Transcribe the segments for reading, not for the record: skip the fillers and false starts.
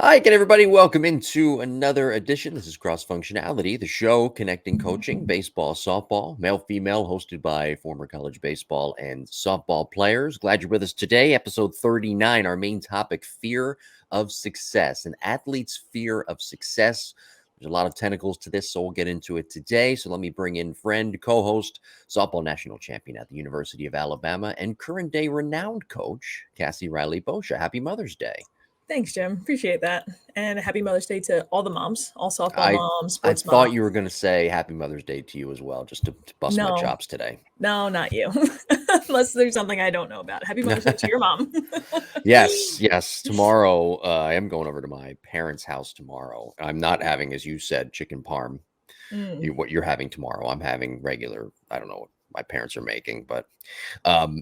Hi again, everybody. Welcome into another edition. This is Cross Functionality, the show connecting coaching, baseball, softball, male, female, hosted by former college baseball and softball players. Glad you're with us today. Episode 39, our main topic, fear of success, an athlete's fear of success. There's a lot of tentacles to this, so we'll get into it today. So let me bring in friend, co-host, softball national champion at the University of Alabama, and current day renowned coach, Cassie Reilly-Boccia. Happy Mother's Day. Thanks, Jim. Appreciate that. And happy Mother's Day to all the moms, all softball I moms, I sports thought moms. you were going to say Happy Mother's Day to you as well, just to bust my No, chops today. no, not you. Unless there's something I don't know about. Happy Mother's Day to your mom. Yes. Tomorrow, I am going over to my parents' house tomorrow. I'm not having, as you said, chicken parm. Mm. What you're having tomorrow, I'm having regular. I don't know what my parents are making, but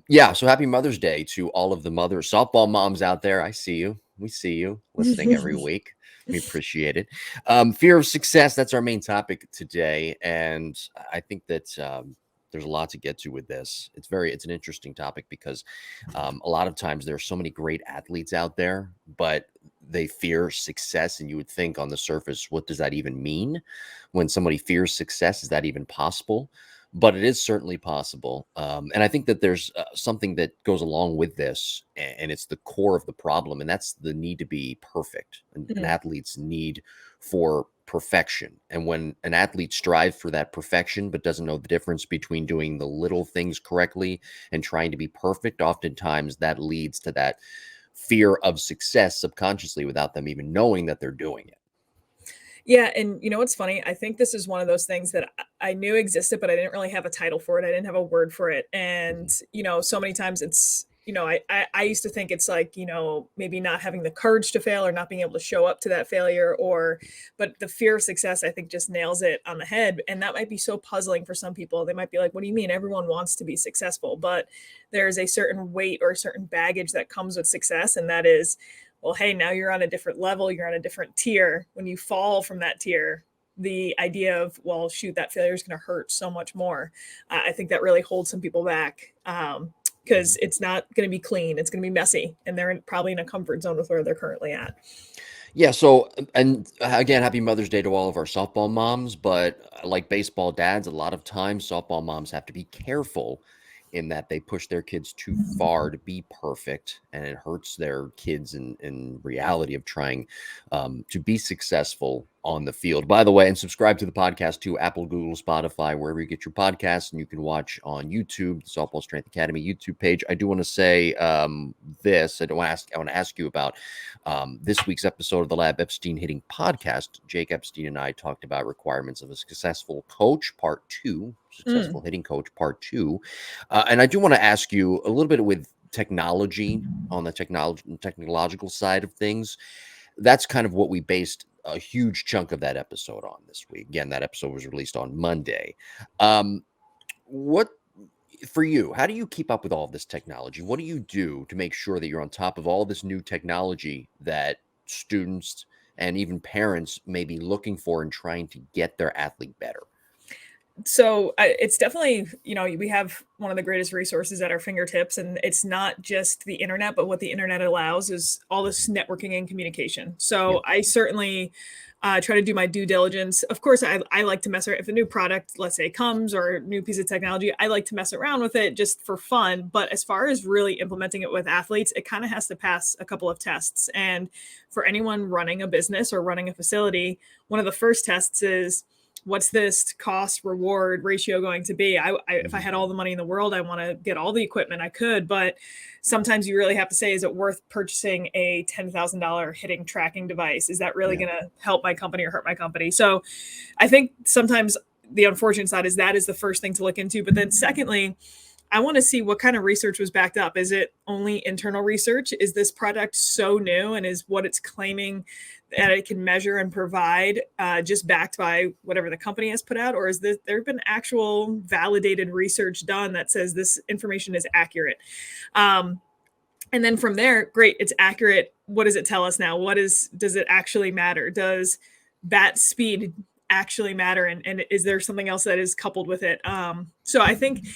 yeah. So happy Mother's Day to all of the mother softball moms out there. I see you. We see you listening every week. We appreciate it. Fear of success. That's our main topic today, and I think that there's a lot to get to with this. It's an interesting topic because a lot of times there are so many great athletes out there, but they fear success, and you would think on the surface, what does that even mean? When somebody fears success, is that even possible? But it is certainly possible. And I think that there's something that goes along with this, and it's the core of the problem, and that's the need to be perfect, and an Mm. athlete's need for perfection. And when an athlete strives for that perfection, but doesn't know the difference between doing the little things correctly and trying to be perfect, oftentimes that leads to that fear of success subconsciously without them even knowing that they're doing it. Yeah, and you know what's funny? I think this is one of those things that I knew existed, but I didn't really have a title for it. I didn't have a word for it. And, Mhm. so many times I used to think it's like, maybe not having the courage to fail or not being able to show up to that failure but the fear of success, I think just nails it on the head. And that might be so puzzling for some people. They might be like, what do you mean? Everyone wants to be successful, but there's a certain weight or a certain baggage that comes with success. And that is, well, hey, now you're on a different level, you're on a different tier. When you fall from that tier, the idea of, well, shoot, that failure is going to hurt so much more. I think that really holds some people back because it's not going to be clean. It's going to be messy. And they're probably in a comfort zone with where they're currently at. Yeah. So, and again, happy Mother's Day to all of our softball moms. But like baseball dads, a lot of times softball moms have to be careful in that they push their kids too far to be perfect, and it hurts their kids in reality of trying to be successful on the field. By the way, and subscribe to the podcast to Apple, Google, Spotify, wherever you get your podcasts, and you can watch on YouTube, the Softball Strength Academy YouTube page. I do want to say this. I want to ask you about this week's episode of the Lab Epstein Hitting Podcast. Jake Epstein and I talked about requirements of a successful coach, part two, Mm. successful hitting coach, part two. And I do want to ask you a little bit with technology on the technological side of things. That's kind of what we based a huge chunk of that episode on this week. Again, that episode was released on Monday. What for you, how do you keep up with all of this technology? What do you do to make sure that you're on top of all this new technology that students and even parents may be looking for and trying to get their athlete better? So it's definitely, we have one of the greatest resources at our fingertips, and it's not just the internet, but what the internet allows is all this Mhm. networking and communication. Yeah. So I certainly try to do my due diligence. Of course, I like to mess around if a new product, let's say, comes or a new piece of technology. I like to mess around with it just for fun. But as far as really implementing it with athletes, it kind of has to pass a couple of tests. And for anyone running a business or running a facility, one of the first tests is, what's this cost reward ratio going to be? If I Mhm. had all the money in the world, I want to get all the equipment I could, but sometimes you really have to say, is it worth purchasing a $10,000 hitting tracking device? Is that really Yeah. going to help my company or hurt my company? So I think sometimes the unfortunate side is that is the first thing to look into. But then secondly, I want to see what kind of research was backed up. Is it only internal research? Is this product so new, and is what it's claiming that it can measure and provide just backed by whatever the company has put out? Or is there been actual validated research done that says this information is accurate? Um, and then from there, great, it's accurate. What does it tell us now? Does it actually matter? Does bat speed actually matter? And is there something else that is coupled with it? So I think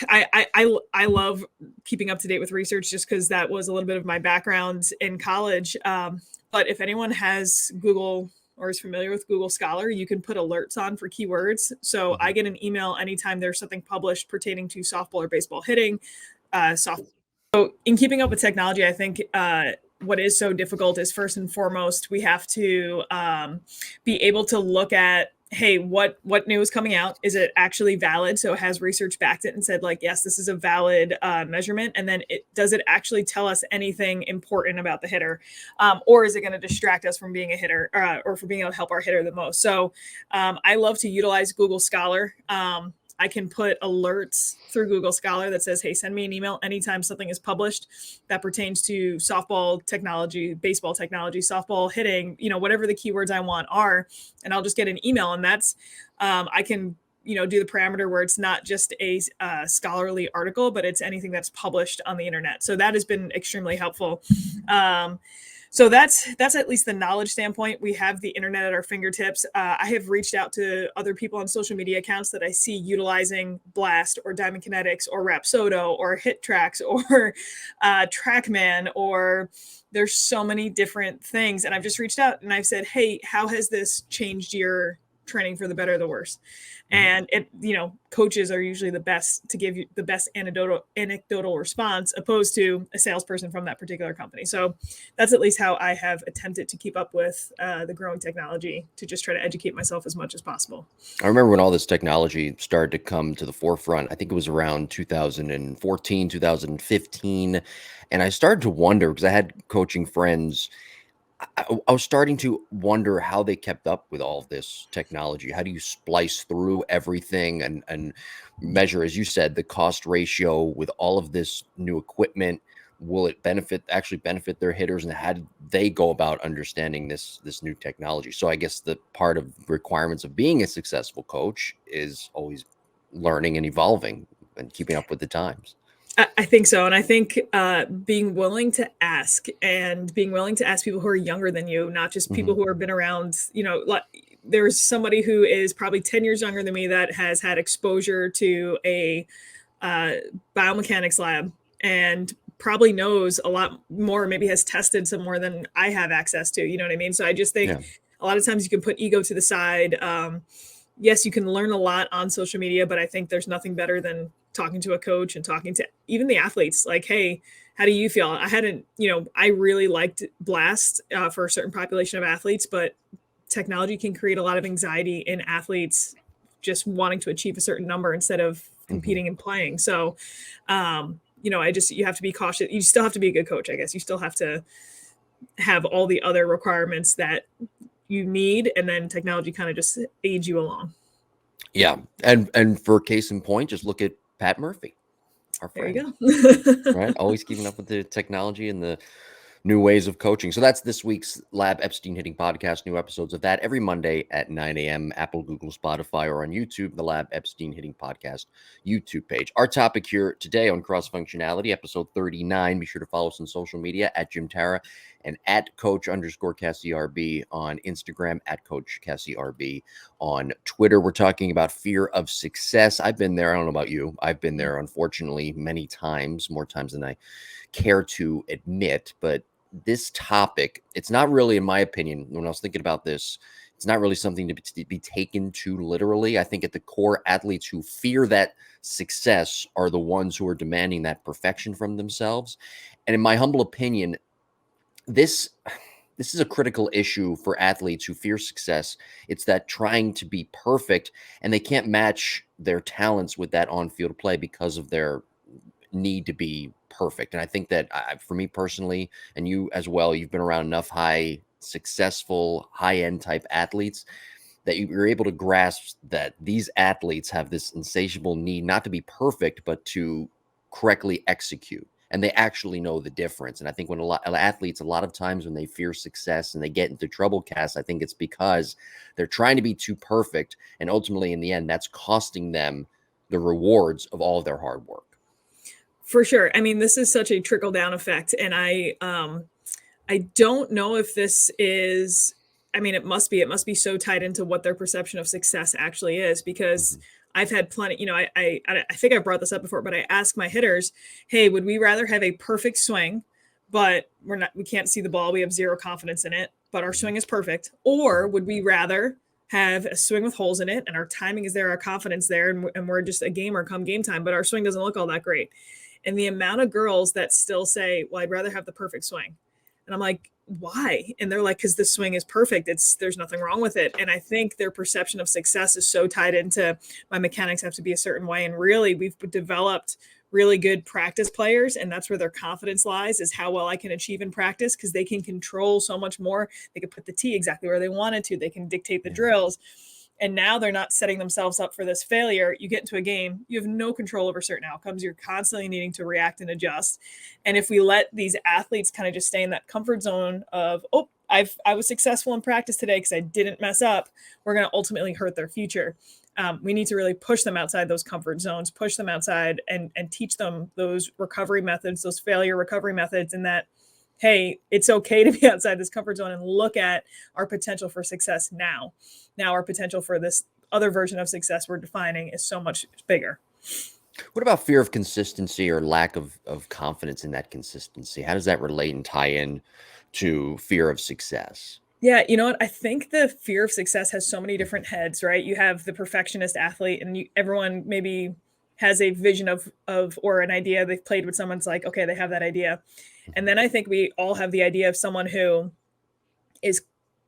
I love keeping up to date with research just because that was a little bit of my background in college. But if anyone has Google or is familiar with Google Scholar, you can put alerts on for keywords. So I get an email anytime there's something published pertaining to softball or baseball hitting. So in keeping up with technology, I think what is so difficult is first and foremost, we have to be able to look at, hey, what new is coming out? Is it actually valid? So has research backed it and said like, yes, this is a valid measurement? And then does it actually tell us anything important about the hitter? Or is it going to distract us from being a hitter or from being able to help our hitter the most? So I love to utilize Google Scholar. I can put alerts through Google Scholar that says, hey, send me an email anytime something is published that pertains to softball technology, baseball technology, softball hitting, whatever the keywords I want are, and I'll just get an email. And that's, I can, do the parameter where it's not just a scholarly article, but it's anything that's published on the internet. So that has been extremely helpful. So that's at least the knowledge standpoint. We have the internet at our fingertips. I have reached out to other people on social media accounts that I see utilizing Blast or Diamond Kinetics or Rapsodo or Hit Tracks or TrackMan, or there's so many different things. And I've just reached out and I've said, hey, how has this changed your training for the better or the worse? And coaches are usually the best to give you the best anecdotal response opposed to a salesperson from that particular company. So that's at least how I have attempted to keep up with the growing technology, to just try to educate myself as much as possible. I remember when all this technology started to come to the forefront. I think it was around 2014, 2015. And I started to wonder, because I had coaching friends, I was starting to wonder how they kept up with all of this technology. How do you splice through everything and measure, as you said, the cost ratio with all of this new equipment? Will it actually benefit their hitters, and how did they go about understanding this new technology? So I guess the part of requirements of being a successful coach is always learning and evolving and keeping up with the times. I think so. And I think being willing to ask, and being willing to ask people who are younger than you, not just people who have been around, there's somebody who is probably 10 years younger than me that has had exposure to a biomechanics lab and probably knows a lot more, maybe has tested some more than I have access to, you know what I mean? So I just think a lot of times you can put ego to the side. Yes, you can learn a lot on social media, but I think there's nothing better than talking to a coach and talking to even the athletes. Like, hey, how do you feel? I really liked Blast for a certain population of athletes, but technology can create a lot of anxiety in athletes just wanting to achieve a certain number instead of competing and playing. So, you have to be cautious. You still have to be a good coach, I guess. You still have to have all the other requirements that you need, and then technology kind of just aids you along. Yeah. And for case in point, just look at Pat Murphy, our friend. There you go. Right? Always keeping up with the technology and the new ways of coaching. So that's this week's Lab Epstein Hitting Podcast. New episodes of that every Monday at 9 a.m. Apple, Google, Spotify, or on YouTube, the Lab Epstein Hitting Podcast YouTube page. Our topic here today on cross-functionality, episode 39. Be sure to follow us on social media at Jim Tara and at Coach_CassieRB on Instagram, at Coach CassieRB on Twitter. We're talking about fear of success. I've been there. I don't know about you. I've been there, unfortunately, many times, more times than I care to admit. But this topic, it's not really, in my opinion, when I was thinking about this, it's not really something to be taken too literally. I think at the core, athletes who fear that success are the ones who are demanding that perfection from themselves. And in my humble opinion, this is a critical issue for athletes who fear success. It's that trying to be perfect, and they can't match their talents with that on-field play because of their need to be perfect. And I think that for me personally, and you as well, you've been around enough successful, high-end type athletes that you're able to grasp that these athletes have this insatiable need not to be perfect, but to correctly execute. And they actually know the difference. And I think when a lot of athletes, a lot of times when they fear success and they get into trouble, Cass, I think it's because they're trying to be too perfect. And ultimately, in the end, that's costing them the rewards of all of their hard work. For sure. I mean, this is such a trickle down effect. And I don't know if this is, I mean, it must be so tied into what their perception of success actually is, because I've had plenty, I think I brought this up before, but I ask my hitters, hey, would we rather have a perfect swing, but we can't see the ball, we have zero confidence in it, but our swing is perfect, or would we rather have a swing with holes in it and our timing is there, our confidence there, and we're just a gamer come game time, but our swing doesn't look all that great. And the amount of girls that still say, well, I'd rather have the perfect swing. And I'm like, why? And they're like, because the swing is perfect. There's nothing wrong with it. And I think their perception of success is so tied into my mechanics have to be a certain way. And really, we've developed really good practice players, and that's where their confidence lies, is how well I can achieve in practice, because they can control so much more. They can put the tee exactly where they wanted to. They can dictate the drills. And now they're not setting themselves up for this failure. You get into a game, you have no control over certain outcomes. You're constantly needing to react and adjust. And if we let these athletes kind of just stay in that comfort zone of, oh, I was successful in practice today because I didn't mess up, we're going to ultimately hurt their future. We need to really push them outside those comfort zones, push them outside and teach them those recovery methods, those failure recovery methods, and that, hey, it's okay to be outside this comfort zone and look at our potential for success now. Now our potential for this other version of success we're defining is so much bigger. What about fear of consistency or lack of confidence in that consistency? How does that relate and tie in to fear of success? Yeah, you know what? I think the fear of success has so many different heads, right? You have the perfectionist athlete, and everyone maybe has a vision of or an idea they've played with someone's like, okay, they have that idea. And then I think we all have the idea of someone who is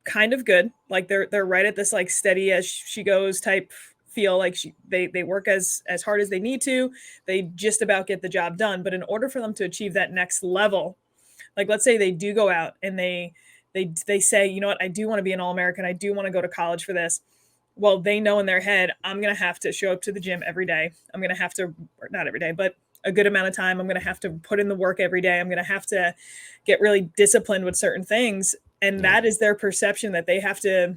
kind of good, like they're right at this like steady as she goes type feel, like they work as hard as they need to, they just about get the job done. But in order for them to achieve that next level, like let's say they do go out and they say, you know what, I do want to be an All-American, I do want to go to college for this. Well, they know in their head, I'm going to have to show up to the gym every day. I'm going to have to, not every day, but a good amount of time. I'm going to have to put in the work every day. I'm going to have to get really disciplined with certain things. And that is their perception, that they have to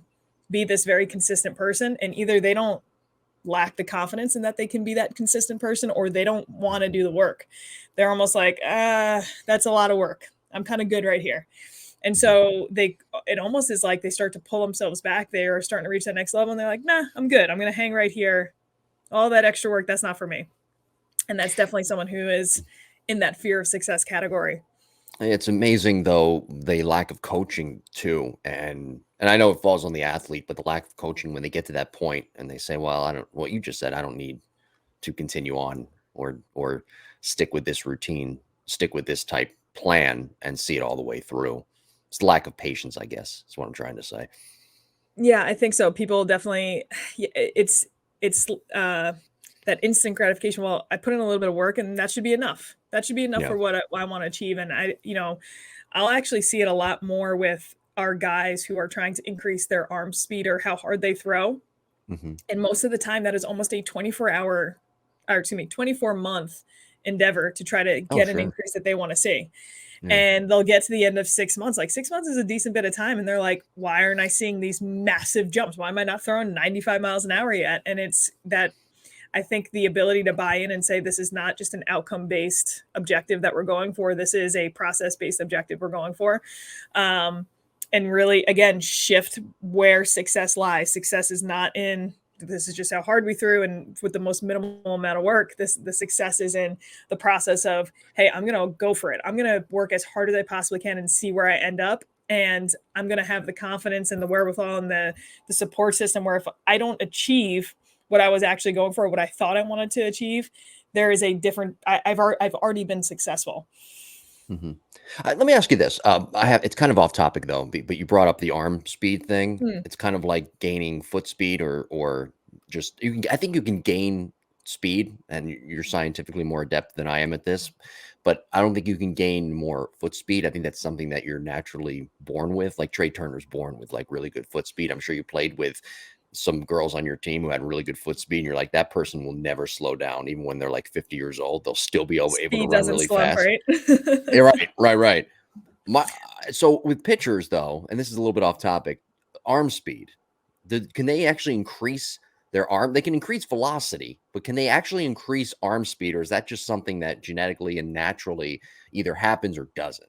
be this very consistent person. And either they don't lack the confidence in that they can be that consistent person, or they don't want to do the work. They're almost like, that's a lot of work. I'm kind of good right here. And so it almost is like they start to pull themselves back. They are starting to reach that next level and they're like, nah, I'm good. I'm going to hang right here. All that extra work, that's not for me. And that's definitely someone who is in that fear of success category. It's amazing though, the lack of coaching too. And I know it falls on the athlete, but the lack of coaching when they get to that point and they say, well, what you just said, I don't need to continue on or stick with this routine, stick with this type plan and see it all the way through. It's the lack of patience, I guess, is what I'm trying to say. Yeah, I think so. People definitely, it's that instant gratification. Well, I put in a little bit of work and that should be enough. That should be enough for what I want to achieve. And I'll actually see it a lot more with our guys who are trying to increase their arm speed or how hard they throw. Mm-hmm. And most of the time that is almost a 24-month endeavor to try to get an increase that they want to see. And they'll get to the end of 6 months. Like 6 months is a decent bit of time. And they're like, why aren't I seeing these massive jumps? Why am I not throwing 95 miles an hour yet? And it's that, I think the ability to buy in and say, this is not just an outcome-based objective that we're going for. This is a process-based objective we're going for. And really, again, shift where success lies. Success is not in, this is just how hard we threw and with the most minimal amount of work. The success is in the process of, hey, I'm going to go for it. I'm going to work as hard as I possibly can and see where I end up. And I'm going to have the confidence and the wherewithal and the support system where if I don't achieve what I was actually going for, what I thought I wanted to achieve, there is a different, I've already been successful. Mm-hmm. Let me ask you this. It's kind of off topic though, but you brought up the arm speed thing. It's kind of like gaining foot speed or just, I think you can gain speed and you're scientifically more adept than I am at this, but I don't think you can gain more foot speed. I think that's something that you're naturally born with. Like Trey Turner's born with like really good foot speed. I'm sure you played with some girls on your team who had really good foot speed and you're like, that person will never slow down. Even when they're like 50 years old, they'll still be able to run really fast. Right? Yeah, right. So with pitchers though, and this is a little bit off topic, arm speed, can they actually increase their arm? They can increase velocity, but can they actually increase arm speed, or is that just something that genetically and naturally either happens or doesn't?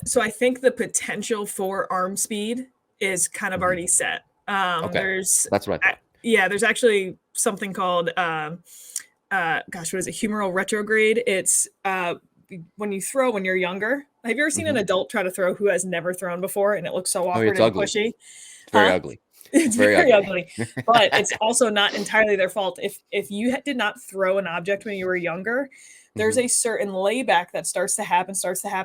So I think the potential for arm speed is kind of already set. Okay, that's what I thought. Yeah, there's actually something called gosh, what is it? Humeral retrograde. It's when you throw when you're younger. Have you ever seen an Mhm. adult try to throw who has never thrown before and it looks so Oh, awkward it's and ugly. pushy? It's very Huh? ugly. It's It's very very ugly. ugly, but it's also not entirely their fault. If you did not throw an object when you were younger, there's Mhm. a certain layback that starts to happen,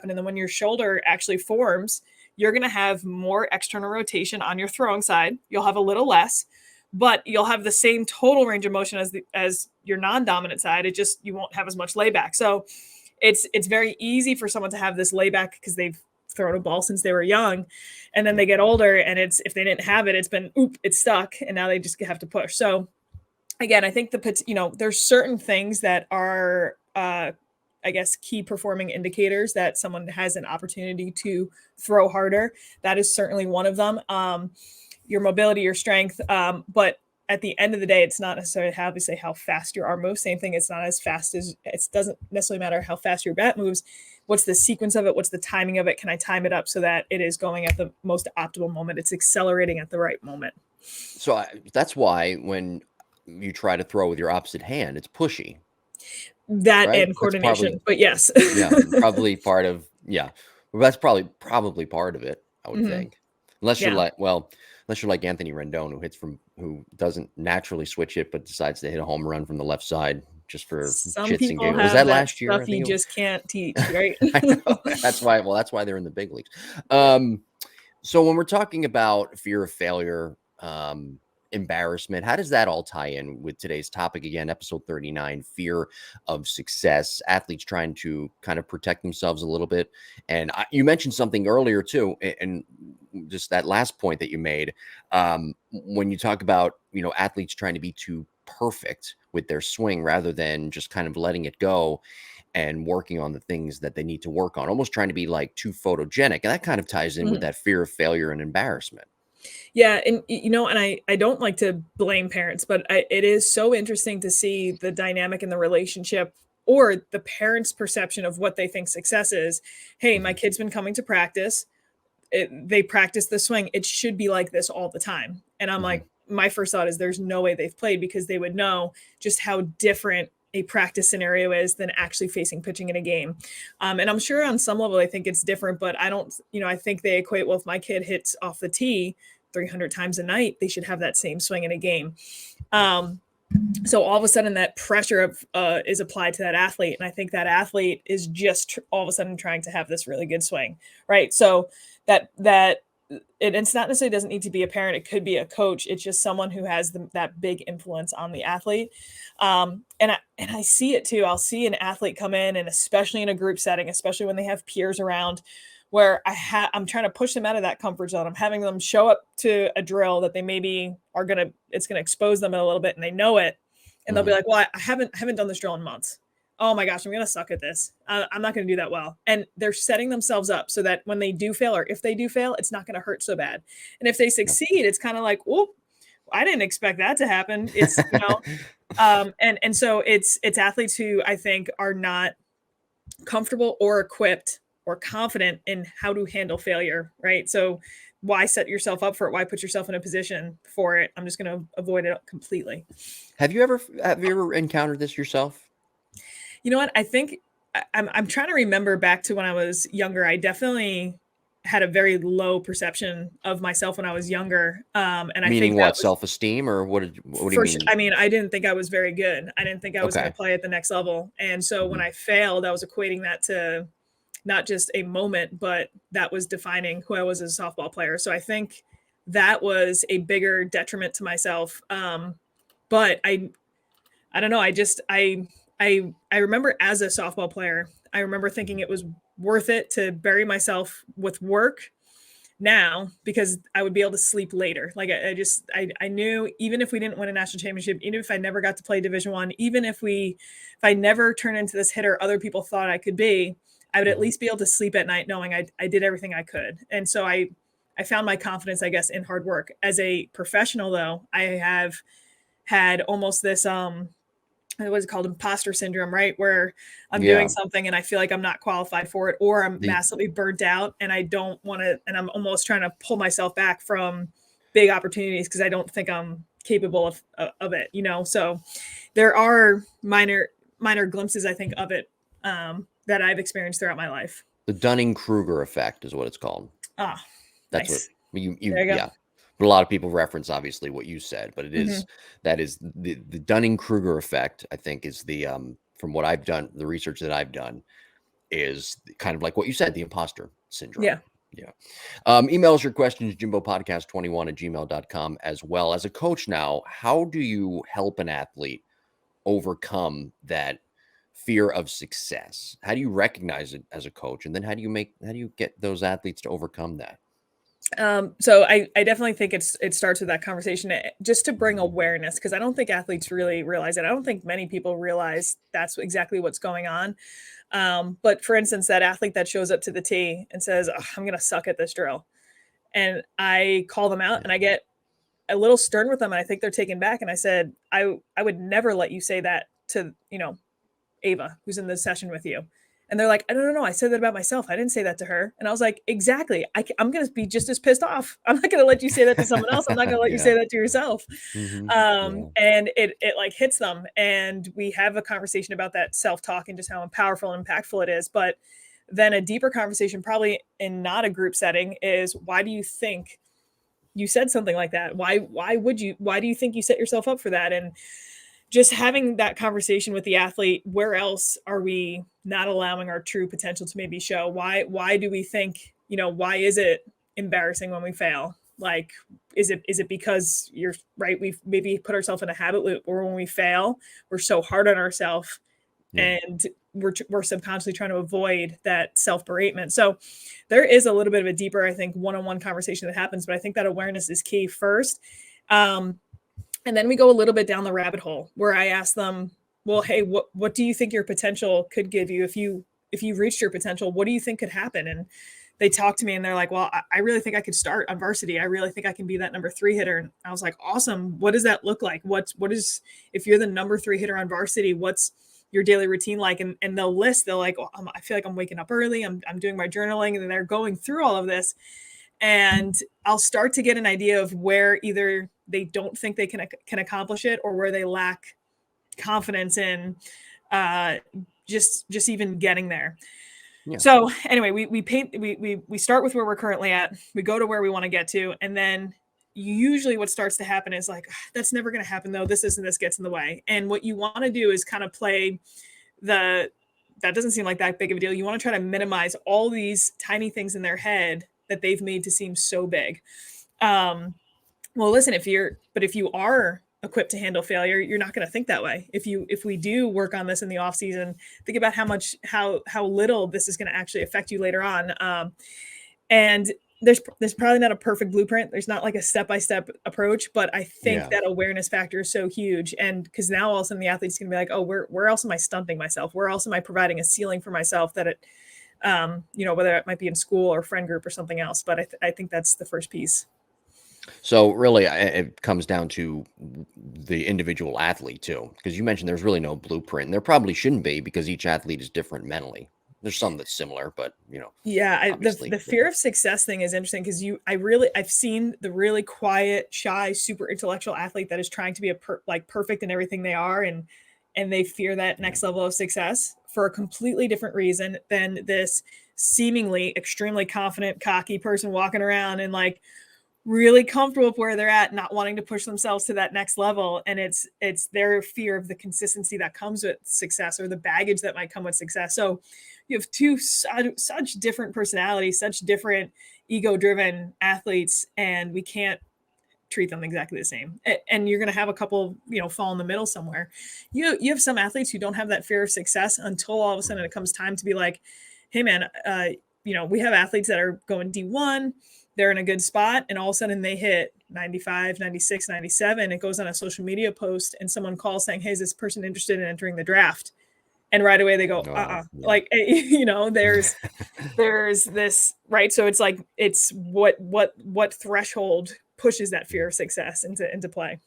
and then when your shoulder actually forms, you're gonna have more external rotation on your throwing side. You'll have a little less, but you'll have the same total range of motion as your non-dominant side. It just you won't have as much layback. So it's very easy for someone to have this layback because they've thrown a ball since they were young, and then they get older and it's if they didn't have it, it's been it's stuck, and now they just have to push. So again, I think there's certain things that are I guess key performing indicators that someone has an opportunity to throw harder. That is certainly one of them. Your mobility, your strength, but at the end of the day, it's not necessarily how we say how fast your arm moves. Same thing. It's not as fast as it doesn't necessarily matter how fast your bat moves. What's the sequence of it? What's the timing of it? Can I time it up so that it is going at the most optimal moment? It's accelerating at the right moment. So that's why when you try to throw with your opposite hand, it's pushy, That right? and That's probably coordination, but yes. yeah, probably part of yeah. Well, that's probably part of it, I would Hmm. think. Unless you're Yeah. like unless you're like Anthony Rendon who doesn't naturally switch it but decides to hit a home run from the left side just for Some shits and people giggles. Was have that that last year? stuff I you think it was. just can't teach, right? I know. That's why they're in the big leagues. Yeah. Um So when we're talking about fear of failure, embarrassment, how does that all tie in with today's topic again, episode 39, fear of success, athletes trying to kind of protect themselves a little bit. And you mentioned something earlier too, and just that last point that you made, when you talk about, athletes trying to be too perfect with their swing rather than just kind of letting it go and working on the things that they need to work on, almost trying to be like too photogenic. And that kind of ties in with Mhm. that fear of failure and embarrassment. Yeah, and and I don't like to blame parents, but it is so interesting to see the dynamic in the relationship or the parents' perception of what they think success is. Hey, my Mhm, kid's been coming to practice. They practice the swing. It should be like this all the time. And I'm mhm. like, my first thought is there's no way they've played because they would know just how different a practice scenario is than actually facing pitching in a game. And I'm sure on some level, I think it's different, but I don't, I think they equate, well, if my kid hits off the tee 300 times a night, they should have that same swing in a game. Um, so all of a sudden that pressure of is applied to that athlete, and I think that athlete is just all of a sudden trying to have this really good swing, right? So that it's not necessarily doesn't need to be a parent, it could be a coach. It's just someone who has that big influence on the athlete. And I see it too. I'll see an athlete come in, and especially in a group setting, especially when they have peers around, where I'm trying to push them out of that comfort zone. I'm having them show up to a drill that they maybe are gonna it's gonna expose them a little bit, and they know it, and they'll be Mhm. like, "Well, I haven't done this drill in months. Oh my gosh, I'm gonna suck at this. I'm not gonna do that well." And they're setting themselves up so that when they do fail, or if they do fail, it's not gonna hurt so bad. And if they Yeah. succeed, it's kind of like, "Whoop, I didn't expect that to happen." And so it's athletes who I think are not comfortable or equipped or confident in how to handle failure, right? So why set yourself up for it? Why put yourself in a position for it? I'm just going to avoid it completely. Have you ever encountered this yourself? You know what? I think I'm trying to remember back to when I was younger. I definitely had a very low perception of myself when I was younger. And I Meaning think that what? was Self-esteem or what do you for sure. mean? I mean, I didn't think I was very good. I didn't think I was going Okay. to play at the next level. And so when Mhm. I failed, I was equating that to not just a moment, but that was defining who I was as a softball player. So I think that was a bigger detriment to myself. But I don't know. I remember as a softball player, I remember thinking Mhm. it was worth it to bury myself with work now because I would be able to sleep later. Like I knew even if we didn't win a national championship, even if I never got to play Division 1, even if I never turned into this hitter other people thought I could be, I would at Mhm. least be able to sleep at night knowing I did everything I could. And so I found my confidence, I guess, in hard work. As a professional though, I have had almost this what is it called, imposter syndrome, right? Where I'm doing Yeah. something and I feel like I'm not qualified for it, or I'm The massively burnt out and I don't want to, and I'm almost trying to pull myself back from big opportunities because I don't think I'm capable of it, you know? So there are minor glimpses, I think, of it that I've experienced throughout my life. The Dunning-Kruger effect is what it's called. Ah, That's what nice. you There you go. yeah. But a lot of people reference obviously what you said, but Hmm. that is the Dunning-Kruger effect, I think, is the from what I've done, the research that I've done is kind of like what you said, the imposter syndrome. Yeah. Yeah. Email us your questions, jimbopodcast21@gmail.com, as well. As a coach now, how do you help an athlete overcome that fear of success? How do you recognize it as a coach? And then how do you get those athletes to overcome that? So I definitely think it starts with that conversation just to bring awareness, because I don't think athletes really realize it. I don't think many people realize that's exactly what's going on. But for instance, that athlete that shows up to the T and says, "Ugh, I'm going to suck at this drill," and I call them out Yeah. and I get a little stern with them, and I think they're taken back. And I said, I would never let you say that to, you know, Ava, who's in the session with you. And they're like, I don't know. I said that about myself. I didn't say that to her. And I was like, exactly. I'm going to be just as pissed off. I'm not going to let you say that to someone else. I'm not going to let you say Yeah. that to yourself. Yeah. And it like hits them. And we have a conversation about that self-talk and just how powerful and impactful it is. But then a deeper conversation, probably in not a group setting, is why do you think you said something like that? Why do you think you set yourself up for that? And just having that conversation with the athlete, where else are we not allowing our true potential to maybe show? Why do we think, you know, why is it embarrassing when we fail? Like, is it because you're right, we've maybe put ourselves in a habit loop, or when we fail, we're so hard on ourselves, Yeah. and we're subconsciously trying to avoid that self-beratement. So there is a little bit of a deeper, I think, one-on-one conversation that happens, but I think that awareness is key first. And then we go a little bit down the rabbit hole where I ask them, well, hey, what do you think your potential could give you if you reached your potential? What do you think could happen? And they talk to me and they're like, well, I really think I could start on varsity. I really think I can be that number 3 hitter. And I was like, awesome. What does that look like? What is, if you're the number 3 hitter on varsity, what's your daily routine like? And they'll like, oh, I feel like I'm waking up early. I'm doing my journaling, and they're going through all of this. And I'll start to get an idea of where either they don't think they can accomplish it, or where they lack confidence in just even getting there. Yeah. So anyway, we start with where we're currently at, we go to where we want to get to, and then usually what starts to happen is like, that's never going to happen though, this gets in the way. And what you want to do is kind of play that doesn't seem like that big of a deal. You want to try to minimize all these tiny things in their head that they've made to seem so big. Well, listen, if you are equipped to handle failure, you're not going to think that way. If we do work on this in the off season, think about how little this is going to actually affect you later on. And there's probably not a perfect blueprint. There's not like a step-by-step approach, but I think that awareness factor is so huge. And because now all of a sudden the athlete's going to be like, oh, where else am I stunting myself? Where else am I providing a ceiling for myself that it, whether it might be in school or friend group or something else. But I think that's the first piece. So really, it comes down to the individual athlete too, because you mentioned there's really no blueprint, and there probably shouldn't be, because each athlete is different mentally. There's some that's similar, but Yeah, obviously the fear different. of success thing is interesting, because I've seen the really quiet, shy, super intellectual athlete that is trying to be perfect in everything they are, and they fear that next level of success for a completely different reason than this seemingly extremely confident, cocky person walking around and like really comfortable with where they're at, not wanting to push themselves to that next level. And it's their fear of the consistency that comes with success, or the baggage that might come with success. So you have two such different personalities, such different ego-driven athletes, and we can't treat them exactly the same. And you're going to have a couple, fall in the middle somewhere. You have some athletes who don't have that fear of success until all of a sudden it comes time to be like, hey man, we have athletes that are going D1, they're in a good spot, and all of a sudden they hit 95, 96, 97. It goes on a social media post and someone calls saying, hey, is this person interested in entering the draft? And right away they go, Yeah. like, there's this, right? So it's like, it's what threshold pushes that fear of success into play.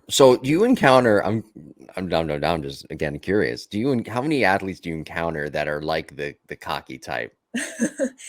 So do you encounter? I'm just again curious. How many athletes do you encounter that are like the cocky type,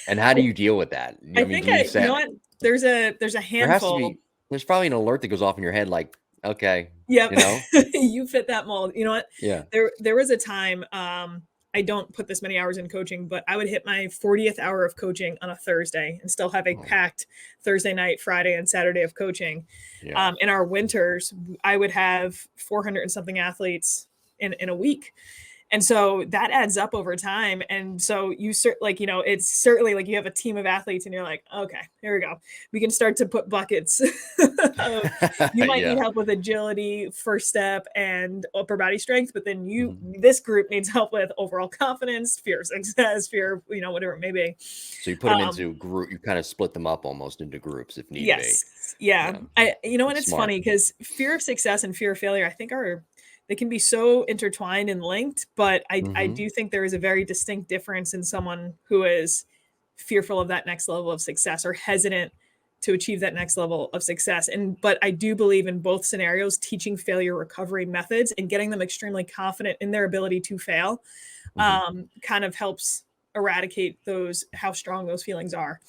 and how do you deal with that? I mean, think you said there's a there has to handful. be. There's probably an alert that goes off in your head like, okay, Yep. you know? You fit that mold. You know what? Yeah. There was a time, I don't put this many hours in coaching, but I would hit my 40th hour of coaching on a Thursday and still have a Oh, packed Thursday night, Friday, and Saturday of coaching. yeah. In our winters, I would have 400 and something athletes in a week. And so that adds up over time. And so like, it's certainly like you have a team of athletes and you're like, okay, here we go. We can start to put buckets of, you might need Yeah. help with agility, first step, and upper body strength, but then Mhm. this group needs help with overall confidence, fear of success, fear, whatever it may be. So you put them Um, into group. You kind of split them up almost into groups if need be. yes. Yeah. Yeah, And that's it's smart. funny because fear of success and fear of failure, I think they can be so intertwined and linked, but I Hmm. do think there is a very distinct difference in someone who is fearful of that next level of success or hesitant to achieve that next level of success. But I do believe in both scenarios, teaching failure recovery methods and getting them extremely confident in their ability to fail, Hmm. kind of helps eradicate how strong those feelings are.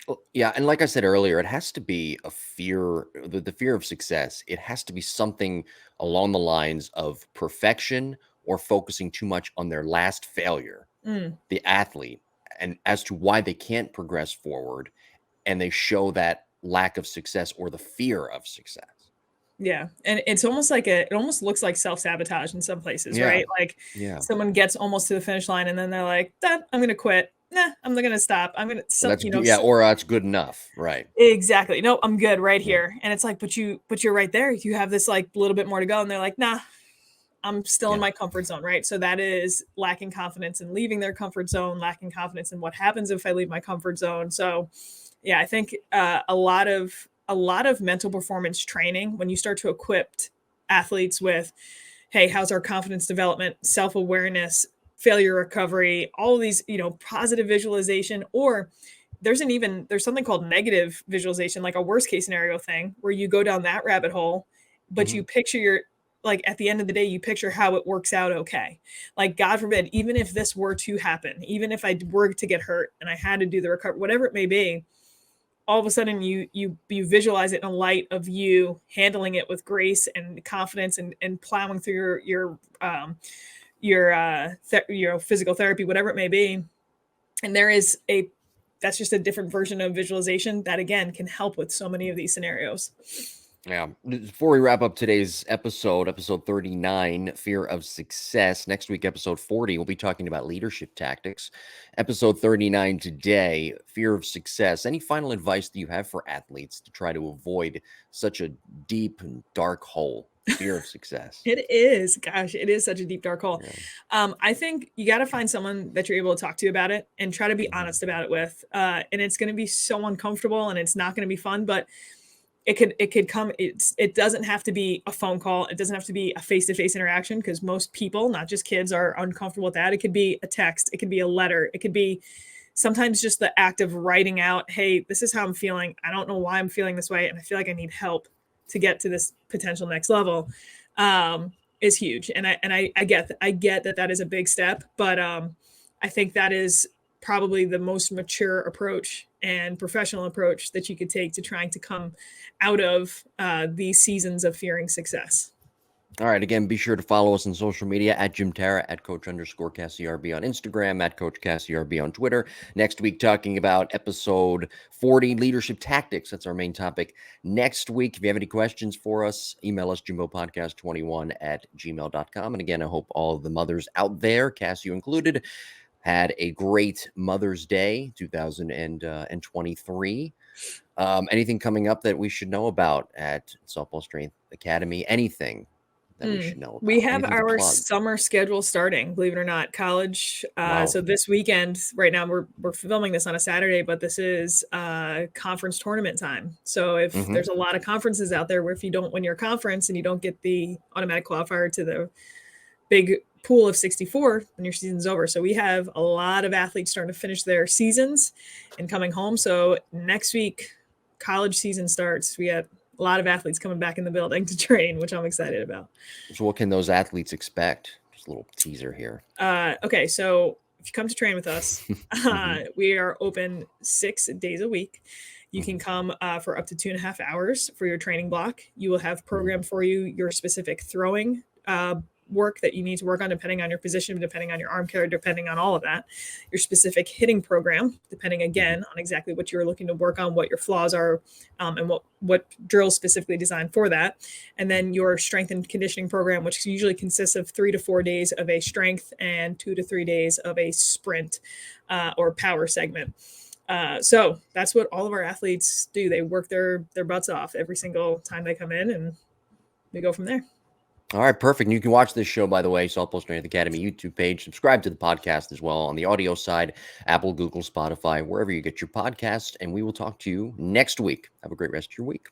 Well, yeah, and like I said earlier, it has to be a fear, the fear of success. It has to be something along the lines of perfection or focusing too much on their last failure, Mm. the athlete, and as to why they can't progress forward, and they show that lack of success or the fear of success. Yeah, and it's almost like it almost looks like self-sabotage in some places, Yeah, right? Like, yeah. someone gets almost to the finish line and then they're like, "Done, I'm gonna quit. Nah, I'm not gonna stop. I'm gonna Well, some that's good. Yeah, s" or that's good enough, right? Exactly. "No, I'm good right Yeah, here." And it's like, but you're right there. You have this, like, little bit more to go," and they're like, "Nah, I'm still in yeah. my comfort zone," right? So that is lacking confidence in leaving their comfort zone, lacking confidence in what happens if I leave my comfort zone. So, yeah, I think a lot of mental performance training when you start to equip athletes with, hey, how's our confidence development, self-awareness, failure recovery, all of these, positive visualization, or there's something called negative visualization, like a worst case scenario thing where you go down that rabbit hole, but Hmm. you picture like at the end of the day, you picture how it works out okay. Like, God forbid, even if this were to happen, even if I were to get hurt and I had to do the recovery, whatever it may be, all of a sudden you visualize it in light of you handling it with grace and confidence and plowing through your physical therapy, whatever it may be. And that's just a different version of visualization that again can help with so many of these scenarios. Yeah. Before we wrap up today's episode 39, Fear of Success, next week, episode 40, we'll be talking about leadership tactics. Episode 39 today, Fear of Success. Any final advice that you have for athletes to try to avoid such a deep and dark hole? Fear of success. It is, gosh, it is such a deep dark hole. Yeah. I think you got to find someone that you're able to talk to about it and try to be Hmm. honest about it with. And it's going to be so uncomfortable and it's not going to be fun, but it could come. It doesn't have to be a phone call. It doesn't have to be a face to face interaction because most people, not just kids, are uncomfortable with that. It could be a text. It could be a letter. It could be sometimes just the act of writing out, hey, this is how I'm feeling. I don't know why I'm feeling this way, and I feel like I need help to get to this potential next level. Is huge, and I get that is a big step, but I think that is probably the most mature approach and professional approach that you could take to trying to come out of these seasons of fearing success. All right. Again, be sure to follow us on social media at Jim Tara, at Coach_CassieRB on Instagram, at Coach CassieRB on Twitter. Next week, talking about episode 40, leadership tactics. That's our main topic next week. If you have any questions for us, email us, jimbopodcast21 at gmail.com. And again, I hope all of the mothers out there, Cassie included, had a great Mother's Day 2023. Anything coming up that we should know about at Softball Strength Academy? Anything that we should know We about? have Anything to our plug? summer schedule starting, believe it or not, college. Wow. So this weekend, right now, we're filming this on a Saturday, but this is conference tournament time. So if Hmm. there's a lot of conferences out there where if you don't win your conference and you don't get the automatic qualifier to the big pool of 64, then your season's over. So we have a lot of athletes starting to finish their seasons and coming home. So next week, college season starts. We got a lot of athletes coming back in the building to train, which I'm excited about. So, what can those athletes expect? Just a little teaser here. Okay, so if you come to train with us, Hmm. we are open 6 days a week. You can come for up to 2.5 hours for your training block. You will have programmed for you your specific throwing work that you need to work on, depending on your position, depending on your arm care, depending on all of that. Your specific hitting program, depending again on exactly what you're looking to work on, what your flaws are, and what drills specifically designed for that. And then your strength and conditioning program, which usually consists of 3 to 4 days of a strength and 2 to 3 days of a sprint or power segment. So that's what all of our athletes do. They work their butts off every single time they come in, and we go from there. All right, perfect. And you can watch this show, by the way, Southpaw Strength Academy YouTube page. Subscribe to the podcast as well on the audio side, Apple, Google, Spotify, wherever you get your podcast. And we will talk to you next week. Have a great rest of your week.